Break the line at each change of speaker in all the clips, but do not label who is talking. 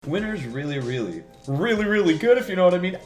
Winner's really good, if you know what I mean.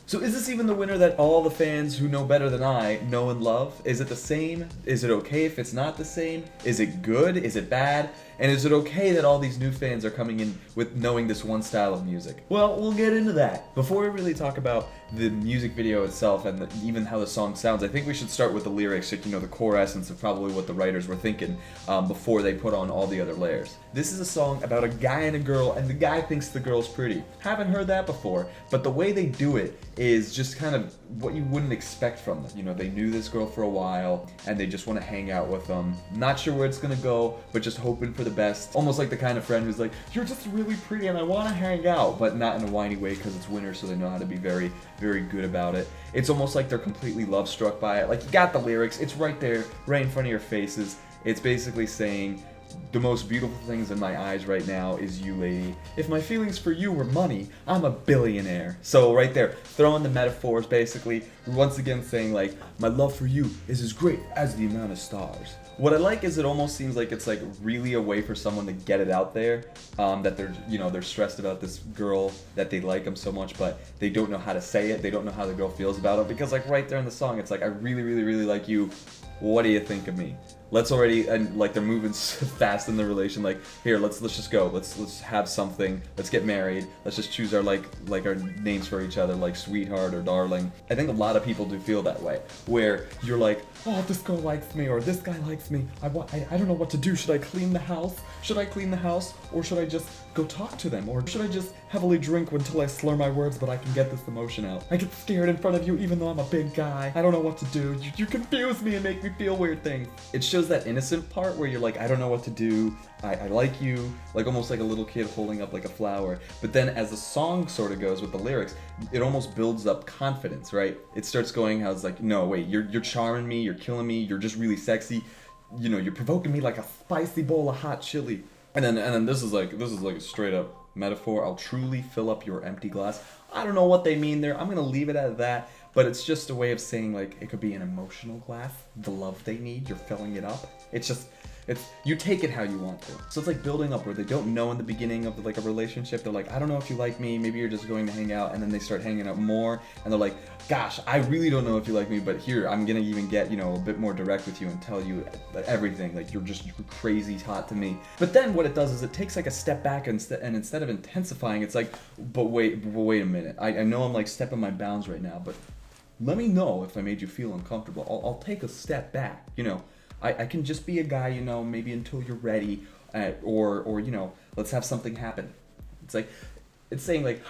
So is this even the winner that all the fans who know better than I know and love? Is it the same? Is it okay if it's not the same? Is it good? Is it bad? And is it okay that all these new fans are coming in with knowing this one style of music? Well, we'll get into that. Before we really talk about the music video itself and even how the song sounds, I think we should start with the lyrics, like, you know, the core essence of probably what the writers were thinking before they put on all the other layers. This is a song about a guy and a girl, and the guy thinks the girl's pretty. Haven't heard that before, but the way they do it is just kind of what you wouldn't expect from them. You know, they knew this girl for a while, and they just want to hang out with them. Not sure where it's gonna go, but just hoping for the best. Almost like the kind of friend who's like, you're just really pretty and I want to hang out, but not in a whiny way because it's winter, so they know how to be very, very good about it. It's almost like they're completely love-struck by it. Like, you got the lyrics, it's right there, right in front of your faces. It's basically saying, the most beautiful things in my eyes right now is you, lady. If my feelings for you were money, I'm a billionaire. So right there, throwing the metaphors, basically, once again saying, like, my love for you is as great as the amount of stars. What I like is it almost seems like it's like really a way for someone to get it out there, that they're, you know, they're stressed about this girl, that they like them so much, but they don't know how to say it. They don't know how the girl feels about it, because like right there in the song, it's like, I really like you. What do you think of me? Let's already, and like they're moving fast in the relation, like, here, let's just go, let's have something, let's get married, let's just choose our like our names for each other, like sweetheart or darling. I think a lot of people do feel that way, where you're like, oh, this girl likes me, or this guy likes me, I don't know what to do. Should I clean the house? Should I clean the house? Or should I just go talk to them? Or should I just heavily drink until I slur my words but I can get this emotion out? I get scared in front of you even though I'm a big guy. I don't know what to do. You confuse me and make me feel weird things. It shows that innocent part where you're like, I don't know what to do. I like you, like almost like a little kid holding up like a flower. But then as the song sort of goes with the lyrics, it almost builds up confidence, right? It starts going how it's like, no, wait, you're charming me, you're killing me, you're just really sexy. You know, you're provoking me like a spicy bowl of hot chili. And then this is like a straight up metaphor. I'll truly fill up your empty glass. I don't know what they mean there. I'm gonna leave it at that. But it's just a way of saying, like, it could be an emotional glass, the love they need, you're filling it up. You take it how you want to. So it's like building up where they don't know in the beginning of like a relationship. They're like, I don't know if you like me, maybe you're just going to hang out, and then they start hanging out more, and they're like, gosh, I really don't know if you like me, but here, I'm gonna even get, you know, a bit more direct with you and tell you everything, like you're crazy hot to me. But then what it does is it takes like a step back and instead of intensifying, it's like, but wait a minute, I know I'm like stepping my bounds right now, but let me know if I made you feel uncomfortable. I'll take a step back, you know. I can just be a guy, you know, maybe until you're ready, or you know, let's have something happen. It's like, it's saying like,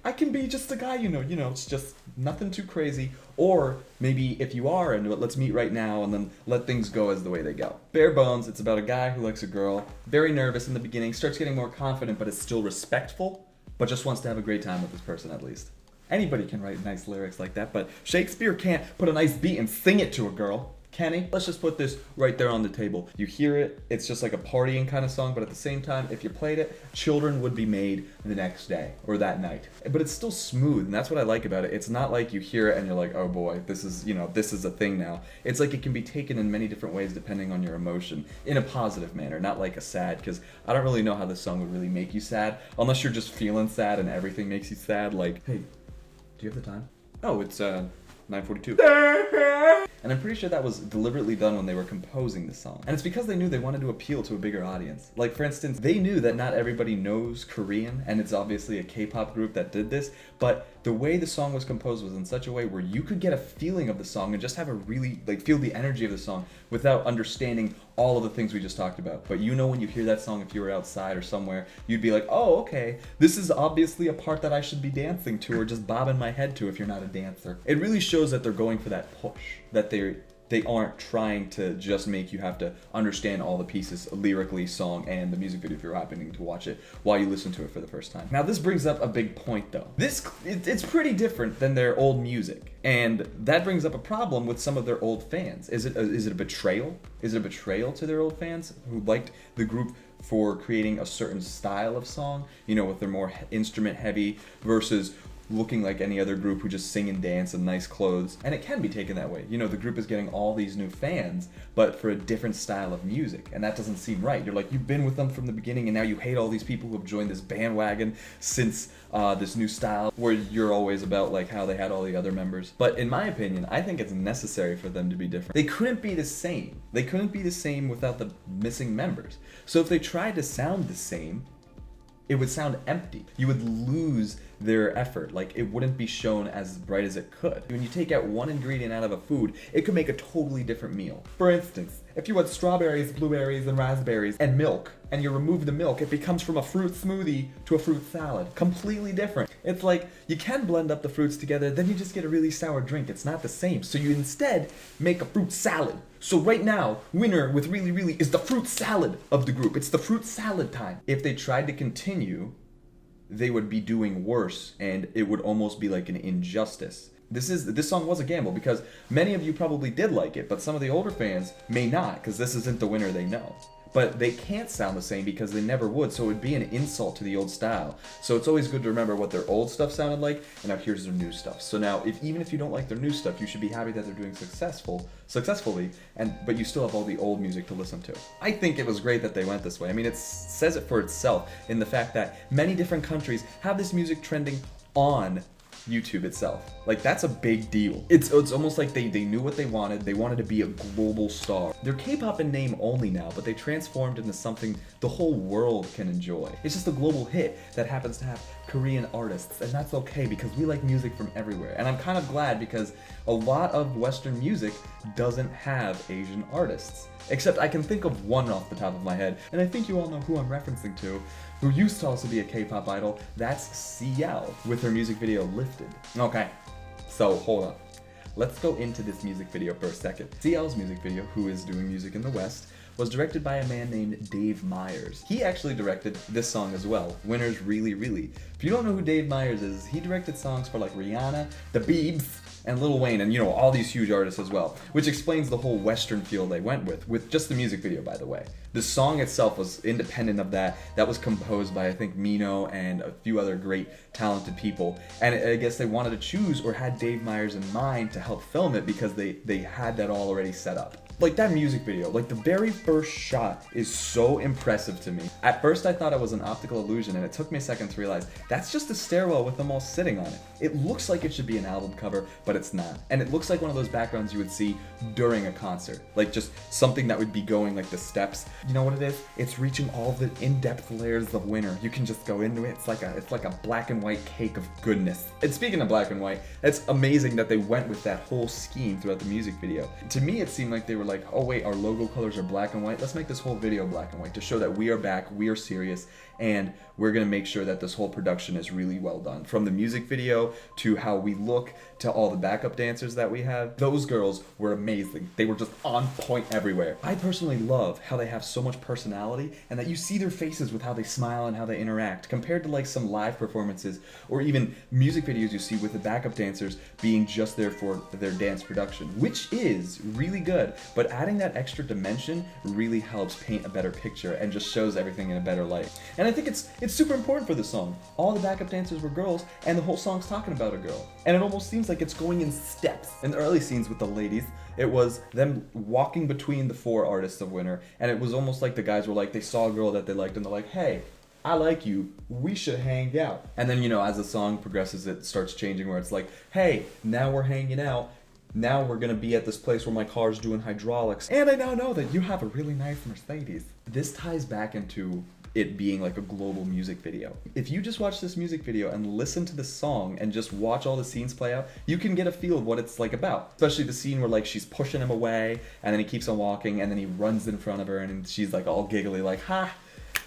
I can be just a guy, you know, it's just nothing too crazy. Or maybe if you are into it, let's meet right now and then let things go as the way they go. Bare bones, it's about a guy who likes a girl, very nervous in the beginning, starts getting more confident, but is still respectful, but just wants to have a great time with this person at least. Anybody can write nice lyrics like that, but Shakespeare can't put a nice beat and sing it to a girl. Can he? Let's just put this right there on the table. You hear it, it's just like a partying kind of song, but at the same time, if you played it, children would be made the next day or that night. But it's still smooth, and that's what I like about it. It's not like you hear it and you're like, oh boy, this is a thing now. It's like it can be taken in many different ways depending on your emotion, in a positive manner, not like a sad, because I don't really know how this song would really make you sad, unless you're just feeling sad and everything makes you sad, like, hey, do you have the time? Oh, it's 9:42. And I'm pretty sure that was deliberately done when they were composing the song. And it's because they knew they wanted to appeal to a bigger audience. Like, for instance, they knew that not everybody knows Korean, and it's obviously a K-pop group that did this, but the way the song was composed was in such a way where you could get a feeling of the song and just have a really, like, feel the energy of the song without understanding all of the things we just talked about. But you know, when you hear that song, if you were outside or somewhere, you'd be like, oh, okay, this is obviously a part that I should be dancing to or just bobbing my head to if you're not a dancer. It really shows that they're going for that push, that they aren't trying to just make you have to understand all the pieces lyrically, song, and the music video if you're happening to watch it while you listen to it for the first time. Now, this brings up a big point, though. It's pretty different than their old music, and that brings up a problem with some of their old fans. Is it a betrayal? Is it a betrayal to their old fans who liked the group for creating a certain style of song, you know, with their more instrument heavy versus looking like any other group who just sing and dance in nice clothes. And it can be taken that way. You know, the group is getting all these new fans, but for a different style of music. And that doesn't seem right. You're like, you've been with them from the beginning and now you hate all these people who have joined this bandwagon since this new style, where you're always about like how they had all the other members. But in my opinion, I think it's necessary for them to be different. They couldn't be the same. They couldn't be the same without the missing members. So if they tried to sound the same, it would sound empty. You would lose their effort. Like, it wouldn't be shown as bright as it could. When you take out one ingredient out of a food, it could make a totally different meal. For instance, if you had strawberries, blueberries, and raspberries, and milk, and you remove the milk, it becomes from a fruit smoothie to a fruit salad. Completely different. It's like, you can blend up the fruits together, then you just get a really sour drink. It's not the same. So you instead make a fruit salad. So right now, winner with really, really is the fruit salad of the group. It's the fruit salad time. If they tried to continue, they would be doing worse, and it would almost be like an injustice. This song was a gamble because many of you probably did like it, but some of the older fans may not, because this isn't the winner they know. But they can't sound the same because they never would, so it would be an insult to the old style. So it's always good to remember what their old stuff sounded like, and now here's their new stuff. So now, even if you don't like their new stuff, you should be happy that they're doing successfully, but you still have all the old music to listen to. I think it was great that they went this way. I mean, it says it for itself in the fact that many different countries have this music trending on YouTube itself. Like, that's a big deal. It's almost like they knew what they wanted. They wanted to be a global star. They're K-pop in name only now, but they transformed into something the whole world can enjoy. It's just a global hit that happens to have Korean artists, and that's okay because we like music from everywhere. And I'm kind of glad because a lot of Western music doesn't have Asian artists. Except I can think of one off the top of my head, and I think you all know who I'm referencing to, who used to also be a K-pop idol. That's CL with her music video Lifted. Okay, so hold on. Let's go into this music video for a second. CL's music video, who is doing music in the West, was directed by a man named Dave Meyers. He actually directed this song as well, Winner's Really Really. If you don't know who Dave Meyers is, he directed songs for like Rihanna, The Biebs, and Lil Wayne, and all these huge artists as well, which explains the whole Western feel they went with just the music video, by the way. The song itself was independent of that. That was composed by, I think, Mino and a few other great, talented people. And I guess they wanted to choose or had Dave Meyers in mind to help film it because they had that all already set up. Like, that music video, like the very first shot is so impressive to me. At first I thought it was an optical illusion, and it took me a second to realize that's just a stairwell with them all sitting on it. It looks like it should be an album cover, but it's not. And it looks like one of those backgrounds you would see during a concert. Like just something that would be going like the steps. You know what it is? It's reaching all the in-depth layers of Winner. You can just go into it. It's like a black and white cake of goodness. And speaking of black and white, it's amazing that they went with that whole scheme throughout the music video. To me, it seemed like they were like, oh wait, our logo colors are black and white. Let's make this whole video black and white to show that we are back, we are serious, and we're gonna make sure that this whole production is really well done. From the music video to how we look to all the backup dancers that we have, those girls were amazing. They were just on point everywhere. I personally love how they have so much personality and that you see their faces with how they smile and how they interact compared to like some live performances or even music videos you see with the backup dancers being just there for their dance production, which is really good, but adding that extra dimension really helps paint a better picture and just shows everything in a better light. And I think it's super important for this song. All the backup dancers were girls, and the whole song's talking about a girl. And it almost seems like it's going in steps. In the early scenes with the ladies, it was them walking between the four artists of Winner, and it was almost like the guys were like, they saw a girl that they liked, and they're like, hey, I like you, we should hang out. And then, as the song progresses, it starts changing where it's like, hey, now we're hanging out. Now we're gonna be at this place where my car's doing hydraulics, and I now know that you have a really nice Mercedes. This ties back into it being like a global music video. If you just watch this music video and listen to the song and just watch all the scenes play out, you can get a feel of what it's like about. Especially the scene where like she's pushing him away, and then he keeps on walking, and then he runs in front of her, and she's like all giggly like, ha,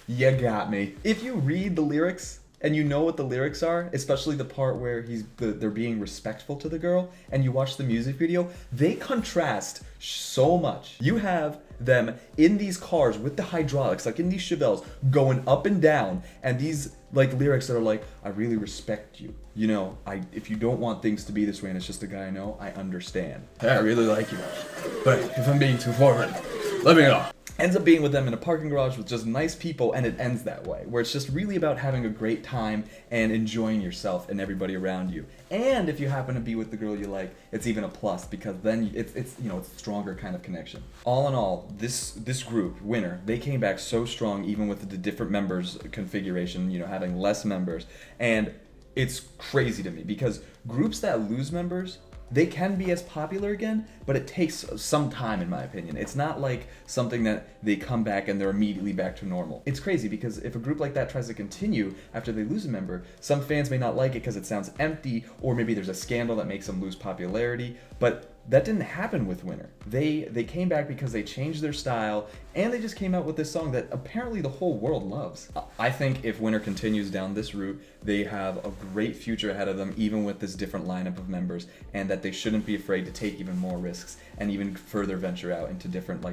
you got me. If you read the lyrics, and you know what the lyrics are, especially the part where they're being respectful to the girl, and you watch the music video, they contrast so much. You have them in these cars with the hydraulics, like in these Chevelles, going up and down, and these like lyrics that are like, I really respect you. If you don't want things to be this way and it's just a guy I know, I understand. I really like you. But if I'm being too forward, let me know. ends up being with them in a parking garage with just nice people, and it ends that way, where it's just really about having a great time and enjoying yourself and everybody around you. And if you happen to be with the girl you like, it's even a plus, because then it's a stronger kind of connection. All in all, this group, Winner, they came back so strong, even with the different members configuration, having less members, and it's crazy to me because groups that lose members, they can be as popular again, but it takes some time, in my opinion. It's not like something that they come back and they're immediately back to normal. It's crazy because if a group like that tries to continue after they lose a member, some fans may not like it because it sounds empty, or maybe there's a scandal that makes them lose popularity, but that didn't happen with Winner. They came back because they changed their style, and they just came out with this song that apparently the whole world loves. I think if Winner continues down this route, they have a great future ahead of them, even with this different lineup of members, and that they shouldn't be afraid to take even more risks and even further venture out into different,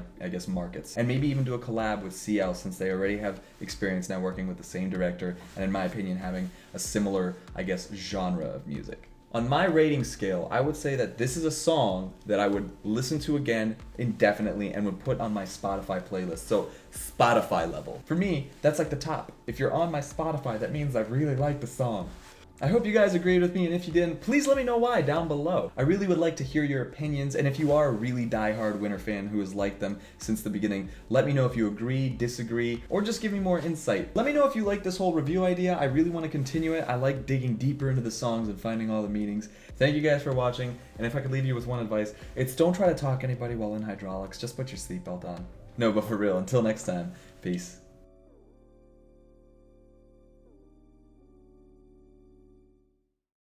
markets. And maybe even do a collab with CL, since they already have experience now working with the same director, and in my opinion, having a similar, genre of music. On my rating scale, I would say that this is a song that I would listen to again indefinitely and would put on my Spotify playlist. So Spotify level. For me, that's like the top. If you're on my Spotify, that means I really like the song. I hope you guys agreed with me, and if you didn't, please let me know why down below. I really would like to hear your opinions, and if you are a really die-hard Winner fan who has liked them since the beginning, let me know if you agree, disagree, or just give me more insight. Let me know if you like this whole review idea. I really want to continue it. I like digging deeper into the songs and finding all the meanings. Thank you guys for watching, and if I could leave you with one advice, it's don't try to talk anybody while in hydraulics. Just put your seatbelt on. No, but for real, until next time, peace.